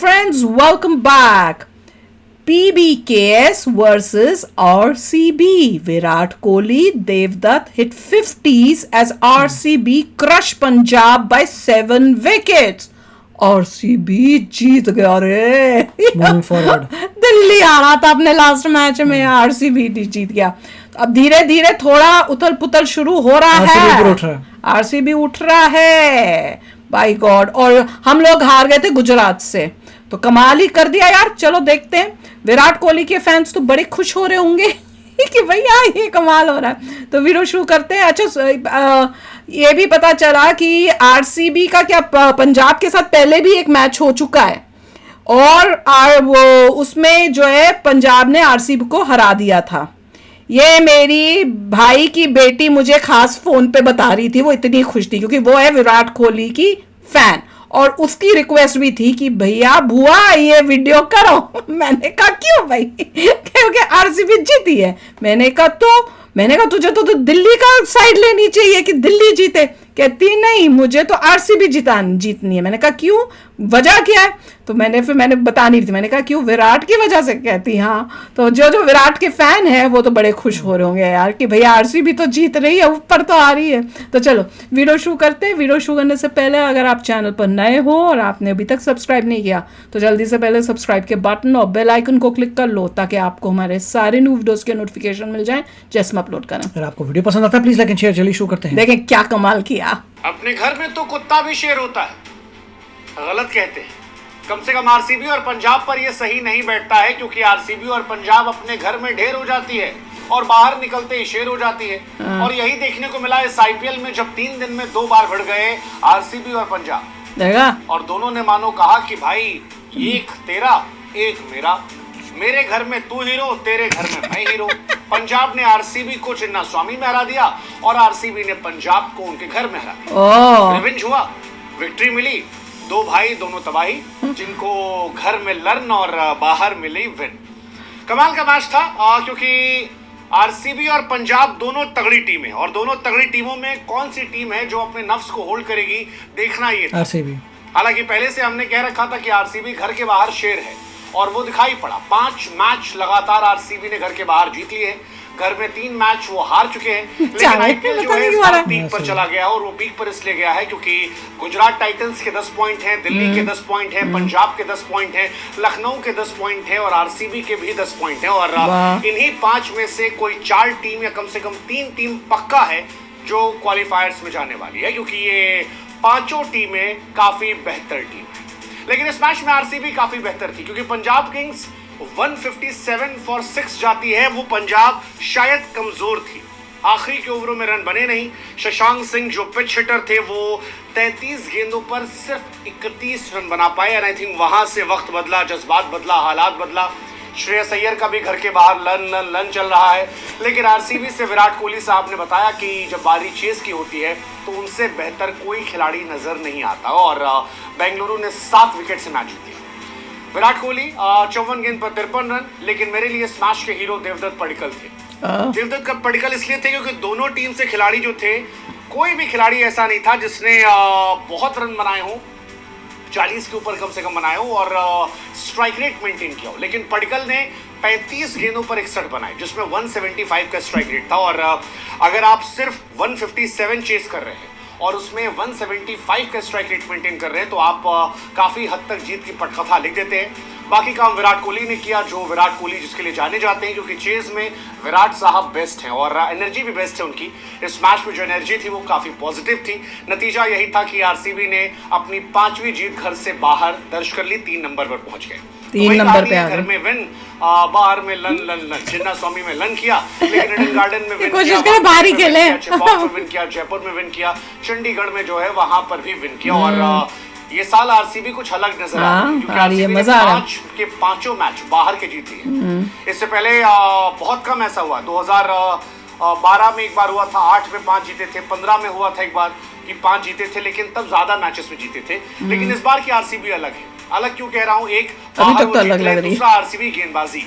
friends, welcome back. PBKS versus RCB. Virat Kohli, Devdutt hit 50s as RCB crushed Punjab by 7 wickets. RCB जीत गया रे. Moving forward. Delhi आ रहा था अपने last match में, RCB जीत गया. अब धीरे धीरे थोड़ा उथल पुथल शुरू हो रहा है. RCB उठ रहा है बाय गॉड. और हम लोग हार गए थे गुजरात से, तो कमाल ही कर दिया यार. चलो देखते हैं. विराट कोहली के फैंस तो बड़े खुश हो रहे होंगे कि भैया ये कमाल हो रहा है. तो वीडियो शुरू करते हैं. अच्छा, ये भी पता चला कि आरसीबी का क्या पंजाब के साथ पहले भी एक मैच हो चुका है, और वो उसमें जो है पंजाब ने आरसीबी को हरा दिया था. ये मेरी भाई की बेटी मुझे खास फोन पे बता रही थी. वो इतनी खुश थी क्योंकि वो है विराट कोहली की फैन, और उसकी रिक्वेस्ट भी थी कि भैया बुआ ये वीडियो करो. मैंने कहा क्यों भाई, क्योंकि आरसीबी जीती है. मैंने कहा तुझे तो दिल्ली का साइड लेनी चाहिए कि दिल्ली जीते. कहती नहीं, मुझे तो आरसीबी जीतनी है. मैंने कहा क्यों, वजह क्या है? तो मैंने बता नहीं थी. मैंने कहा क्यों, विराट की वजह से. कहती हाँ. तो जो विराट के फैन है वो तो बड़े खुश हो रहे होंगे यार कि भैया आरसीबी तो जीत रही है, ऊपर तो आ रही है. तो चलो वीडियो शुरू करते हैं. वीडियो शुरू करने से पहले अगर आप चैनल पर नए हो और आपने अभी तक सब्सक्राइब नहीं किया तो जल्दी से पहले सब्सक्राइब के बटन और बेल आइकन को क्लिक कर लो, ताकि आपको हमारे सारे न्यू वीडियोस के नोटिफिकेशन मिल जाए जैसे हम अपलोड करें. अगर आपको वीडियो पसंद आता है प्लीज लाइक एंड शेयर. चलिए शुरू करते हैं. देखें क्या कमाल किया. अपने घर में तो कुत्ता भी शेर होता है. गलत कहते हैं. कम से कम आरसीबी और पंजाब पर यह सही नहीं बैठता है, क्योंकि आरसीबी और पंजाब अपने घर में ढेर हो जाती है और बाहर निकलते ही शेर हो जाती है. और यही देखने को मिला इस आईपीएल में, जब 3 दिन में 2 बार भिड़ गए आरसीबी और पंजाब. और दोनों ने मानो कहा कि भाई एक तेरा एक मेरा, मेरे घर में तू हीरो, तेरे घर में मैं हीरो. पंजाब ने आरसीबी को चिन्ना स्वामी में हरा दिया और आरसीबी ने पंजाब को उनके घर में हरा दिया. रिवेंज हुआ, विक्ट्री मिली. 2 भाई दोनों तबाही, जिनको घर में लर्न और बाहर मिली विन. कमाल का मैच था, क्योंकि आरसीबी और पंजाब दोनों तगड़ी टीम है, और दोनों तगड़ी टीमों में कौन सी टीम है जो अपने नफ्स को होल्ड करेगी, देखना ये था. आरसीबी. हालांकि पहले से हमने कह रखा था कि आरसीबी घर के बाहर शेर है, और वो दिखाई पड़ा. 5 मैच लगातार आरसीबी ने घर के बाहर जीत लिए. घर में 3 मैच वो हार चुके हैं. लेकिन आईपीएल जो है पीक पर चला गया, और वो पीक पर इसलिए गया है क्योंकि गुजरात टाइटंस के 10 पॉइंट हैं, दिल्ली के 10 पॉइंट हैं, पंजाब के 10 पॉइंट हैं, लखनऊ के 10 पॉइंट हैं, और आरसीबी के भी 10 पॉइंट हैं. और इन्हीं 5 में से कोई 4 टीम या कम से कम 3 टीम पक्का है जो क्वालिफायर्स में जाने वाली है, क्योंकि ये 5 टीमें काफी बेहतर टीम है. लेकिन इस मैच में आरसीबी काफी बेहतर थी, क्योंकि पंजाब किंग्स 157 फॉर 6 जाती है. वो पंजाब शायद कमजोर थी, आखिरी के ओवरों में रन बने नहीं. शशांक सिंह जो पिच हिटर थे वो 33 गेंदों पर सिर्फ 31 रन बना पाए. एंड आई थिंक वहां से वक्त बदला, जज्बात बदला, हालात बदला. श्रेयस अय्यर का भी घर के बाहर लन चल रहा है. लेकिन आरसीबी से विराट कोहली साहब ने बताया कि जब बारी चेस की होती है तो उनसे बेहतर कोई खिलाड़ी नजर नहीं आता, और बेंगलुरु ने 7 विकेट से मैच जीत लिया. विराट कोहली 54 गेंद पर 53 रन. लेकिन मेरे लिए इस मैच के हीरो देवदत्त पडिक्कल थे. देवदत्त पडिक्कल इसलिए थे क्योंकि दोनों टीम से खिलाड़ी जो थे, कोई भी खिलाड़ी ऐसा नहीं था जिसने बहुत रन बनाए हों, 40 के ऊपर कम से कम बनाए हो, और स्ट्राइक रेट मेंटेन किया हो. लेकिन पडिक्कल ने 35 गेंदों पर 61 बनाए, जिसमें 175 का स्ट्राइक रेट था. और अगर आप सिर्फ 157 चेस कर रहे हैं और उसमें 175 का स्ट्राइक रेट मेंटेन कर रहे हैं, तो आप काफी हद तक जीत की पटकथा लिख देते हैं. बाकी काम विराट कोहली ने किया, जो विराट कोहली जिसके लिए जाने जाते हैं, क्योंकि चेज में विराट साहब बेस्ट हैं और एनर्जी भी बेस्ट है उनकी. इस मैच में जो एनर्जी थी वो काफी पॉजिटिव थी. नतीजा यही था कि आरसीबी ने अपनी 5वीं जीत घर से बाहर दर्ज कर ली, 3 नंबर पर पहुंच गए. 3 नंबर पे घर में विन, बाहर में लन चिन्ना स्वामी में लन किया, लेकिन ईडन गार्डन में विन किया, बाहर ही खेले, विन किया, जयपुर में विन किया, चंडीगढ़ में जो है वहां पर भी विन किया. और ये साल आरसीबी कुछ अलग नजर आ रहा है, क्योंकि आरसीबी ने 5 के 5 मैच बाहर के जीती है. इससे पहले बहुत कम ऐसा हुआ. 2012 में एक बार हुआ था, 8 में 5 जीते थे, 15 में हुआ था एक बार कि 5 जीते थे, लेकिन तब ज्यादा मैचेस में जीते थे. लेकिन इस बार की आरसीबी अलग है. अलग क्यों कह रहा हूँ, एक अभी तक तो अलग लग रही है, दूसरा आरसीबी गेंदबाजी.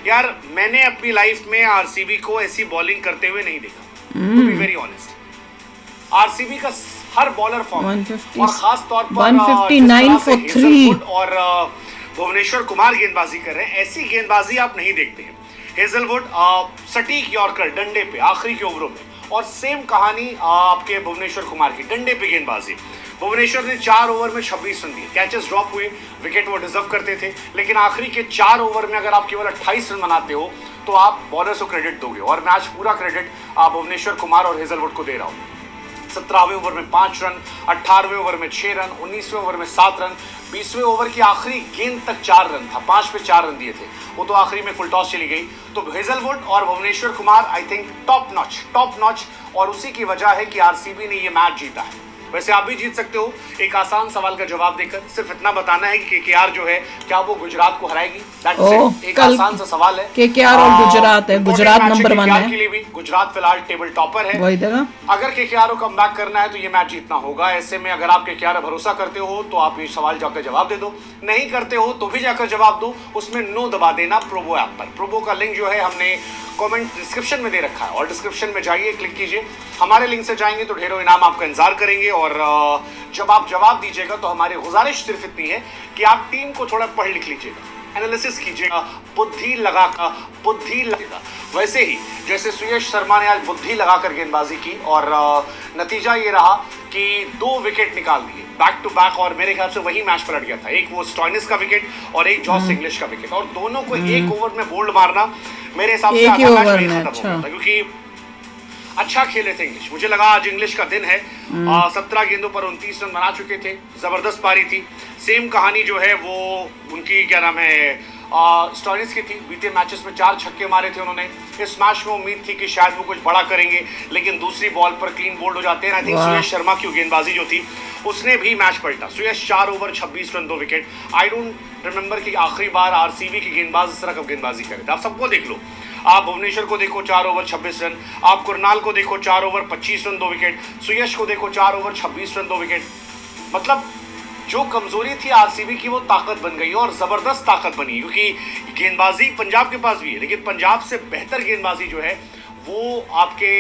यार मैंने अपनी लाइफ में आरसीबी को ऐसी बॉलिंग करते हुए नहीं देखा, to be very honest. RCB का हर बॉलर फॉर्म, और खास तौर पर 159 for 3, और भुवनेश्वर कुमार गेंदबाजी कर रहे हैं, ऐसी गेंदबाजी आप नहीं देखते हैं। हेजलवुड सटीक यॉर्कर डंडे पे आखिरी के ओवरों में, और सेम कहानी आपके भुवनेश्वर कुमार की डंडे पे गेंदबाजी। भुवनेश्वर ने 4 ओवर में 26 रन दिए, कैचेस ड्रॉप हुए, विकेट वो डिजर्व करते थे, लेकिन आखिरी के 4 ओवर में अगर आप केवल 28 रन बनाते हो तो आप बॉलर्स को क्रेडिट दोगे, और मैं आज पूरा क्रेडिट आप भुवनेश्वर कुमार और हेजलवुड को दे रहा हूँ। 17वें ओवर में 5 रन, 18वें ओवर में 6 रन, 19वें ओवर में 7 रन, 20वें ओवर की आखिरी गेंद तक 4 रन था, 5 पे 4 रन दिए थे, वो तो आखिरी में फुल टॉस चली गई। तो हेजलवुड और Bhuvneshwar Kumar I think top notch, और उसी की वजह है कि आरसीबी ने ये मैच जीता है। वैसे आप भी जीत सकते हो, एक आसान सवाल का जवाब देकर। सिर्फ इतना बताना है कि केकेआर जो है क्या वो गुजरात को हराएगी। एक आसान सा सवाल है। केकेआर और गुजरात है, गुजरात नंबर 1 है। के लिए भी गुजरात फिलहाल टेबल टॉपर है। वही देगा। अगर केकेआर को कमबैक करना है तो ये मैच जीतना होगा। ऐसे में अगर आप केकेआर भरोसा करते हो तो आप ये सवाल जाकर जवाब दे दो, नहीं करते हो तो भी जाकर जवाब दो, उसमें नो दबा देना प्रोबो ऐप पर। प्रोबो का लिंक जो है हमने कमेंट डिस्क्रिप्शन में दे रखा है, और डिस्क्रिप्शन में जाइए, क्लिक कीजिए। हमारे लिंक से जाएंगे तो ढेरों इनाम आपका इंतजार करेंगे, और जब आप जवाब दीजिएगा तो हमारी गुजारिश सिर्फ इतनी है कि आप टीम को थोड़ा पढ़ लिख लीजिएगा, एनालिसिस कीजिएगा, बुद्धि लगेगा। वैसे ही जैसे सुयश शर्मा ने आज बुद्धि लगाकर गेंदबाजी की, और नतीजा ये रहा कि 2 विकेट निकाल दिए बैक टू बैक, और मेरे ख्याल से वही मैच पलट गया था। एक वो स्टॉइनिस का विकेट और एक जॉस इंग्लिश का विकेट, और दोनों को एक ओवर में बोल्ड मारना मेरे हिसाब से आधा मैच में खत्म हो गया था, क्योंकि अच्छा खेले थे इंग्लिश। मुझे लगा आज इंग्लिश का दिन है। 17 गेंदों पर 29 रन बना चुके थे, जबरदस्त पारी थी। सेम कहानी जो है वो उनकी क्या नाम है स्टॉइनिस की थी। बीते मैचेस में 4 छक्के मारे थे उन्होंने। इस मैच में उम्मीद थी कि शायद वो कुछ बड़ा करेंगे, लेकिन दूसरी बॉल पर क्लीन बोल्ड हो जाते हैं। आई थिंक सुयश शर्मा की गेंदबाजी जो थी उसने भी मैच पलटा। सुयश 4 over 26 run 2 wicket. I don't remember कि आखिरी बार आरसीबी की गेंदबाज इस तरह कब गेंदबाजी करे थे। आप सबको देख लो, आप भुवनेश्वर को देखो 4 ओवर 26 रन, आप कुरनाल को देखो 4 ओवर 25 रन 2 विकेट, सुयश को देखो 4 ओवर 26 रन 2 विकेट। मतलब जो कमजोरी थी आरसीबी की वो ताकत बन गई, और जबरदस्त ताकत बनी, क्योंकि गेंदबाजी पंजाब के पास भी है, लेकिन पंजाब से बेहतर गेंदबाजी जो है वो आपके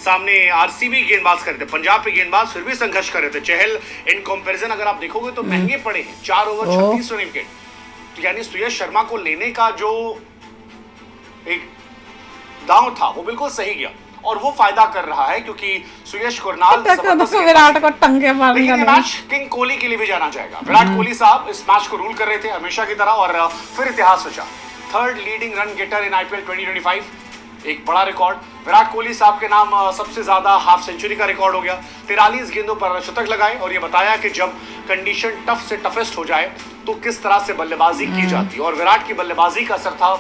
सामने आरसीबी गेंदबाज कर रहे थे। पंजाब के गेंदबाज फिर भी संघर्ष कर रहे थे। चहल इन कंपैरिजन अगर आप देखोगे तो महंगे पड़े हैं, 4 ओवर 36 रन विकेट। तो यानी सुयश शर्मा को लेने का जो एक दांव था वो बिल्कुल सही गया, और वो फायदा कर रहा है, क्योंकि सुयश कुरनाल विराट को टंगे मारेंगे। लेकिन मैच किंग कोहली के लिए भी जाना जाएगा। विराट कोहली साहब इस मैच को रूल कर रहे थे हमेशा की तरह, और फिर इतिहास रचा। 3rd leading run getter in IPL 2025, एक बड़ा रिकॉर्ड। विराट कोहली साहब के नाम सबसे ज्यादा हाफ सेंचुरी का रिकॉर्ड हो गया। 43 गेंदों पर शतक लगाए, और ये बताया कि जब कंडीशन टफ से टफेस्ट हो जाए तो किस तरह से बल्लेबाजी की जाती है। और विराट की बल्लेबाजी का असर था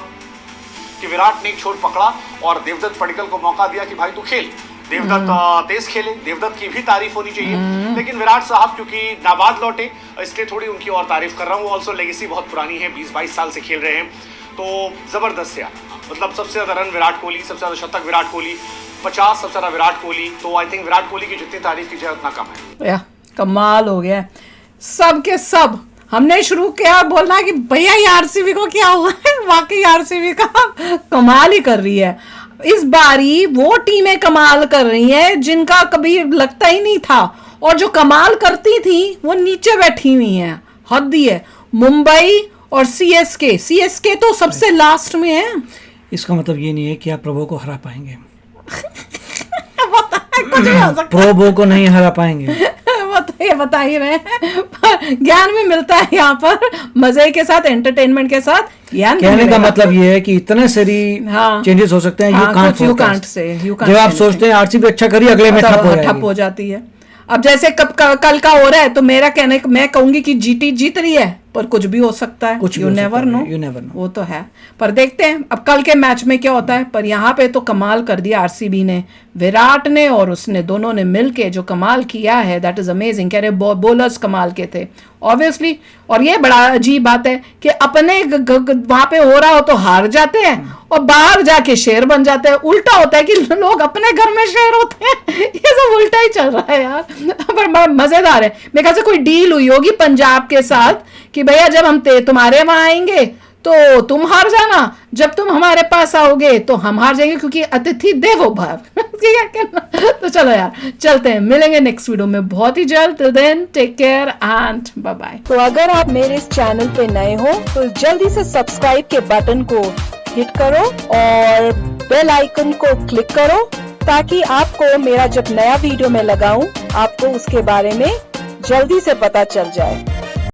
कि विराट ने एक छोर पकड़ा और देवदत्त पडिक्कल को मौका दिया कि भाई तू खेल। देवदत्त तेज खेले, देवदत्त की भी तारीफ होनी चाहिए, लेकिन विराट साहब क्योंकि नाबाद लौटे इसलिए थोड़ी उनकी और तारीफ कर रहा हूँ। ऑल्सो लेगेसी बहुत पुरानी है, 20-22 साल से खेल रहे हैं, तो जबरदस्त है। मतलब सबसे ज्यादा रन विराट कोहली, सबसे ज्यादा शतक विराट कोहली, 50 सबसे ज्यादा विराट कोहली। तो आई थिंक विराट कोहली की जितनी तारीफ की जाए उतना कम है। कमाल हो गया सब के सब। हमने शुरू किया बोलना कि भैया ये आरसीबी को क्या हुआ है, वाकई आरसीबी का कमाल ही कर रही है। इस बारी वो टीमें कमाल कर रही हैं जिनका कभी लगता ही नहीं था, और जो कमाल करती थी वो नीचे बैठी हुई हैं। हद ही है। मुंबई और सीएसके तो सबसे लास्ट में है। इसका मतलब ये नहीं है कि आप प्रोबो को हरा पाएंगे। कुछ भी हो सकता है। प्रोबो को नहीं हरा पाएंगे। वो तो ये बता ही रहे हैं, ज्ञान भी मिलता है यहाँ पर, मजे के साथ, एंटरटेनमेंट के साथ ज्ञान। कहने का मतलब ये है कि इतने सारी चेंजेस हो सकते हैं। यू कांट से जब आप सोचते हैं आरसीबी अच्छा करी, अगले में ठप हो जाती है। अब जैसे कल का हो रहा है तो मैं कहूंगी कि जीटी जीत रही है, पर कुछ भी हो सकता है। यू नेवर नो, वो तो है। पर देखते हैं अब कल के मैच में क्या होता है। पर यहाँ पे तो कमाल कर दिया आरसीबी ने, विराट ने और उसने दोनों ने मिलके जो कमाल किया है, दैट इज अमेजिंग। कह रहे बॉलर्स कमाल के थे ऑब्वियसली। और ये बड़ा अजीब बात है कि अपने वहां पे हो रहा हो तो हार जाते हैं और बाहर जाके शेर बन जाते हैं। उल्टा होता है कि लोग अपने घर में शेर होते हैं। ये सब उल्टा ही चल रहा है यार, पर मजेदार है। मेरे ख्याल से कोई डील हुई होगी पंजाब के साथ कि भैया जब हम तुम्हारे वहां आएंगे तो तुम हार जाना, जब तुम हमारे पास आओगे तो हम हार जाएंगे, क्योंकि अतिथि देवो भव। क्या कहना? तो चलो यार चलते हैं, मिलेंगे नेक्स्ट वीडियो में बहुत ही जल्द। Till then take care and bye bye. तो अगर आप मेरे इस चैनल पे नए हो तो जल्दी से सब्सक्राइब के बटन को हिट करो और बेल आइकन को क्लिक करो, ताकि आपको मेरा जब नया वीडियो मैं लगाऊं आपको उसके बारे में जल्दी से पता चल जाए।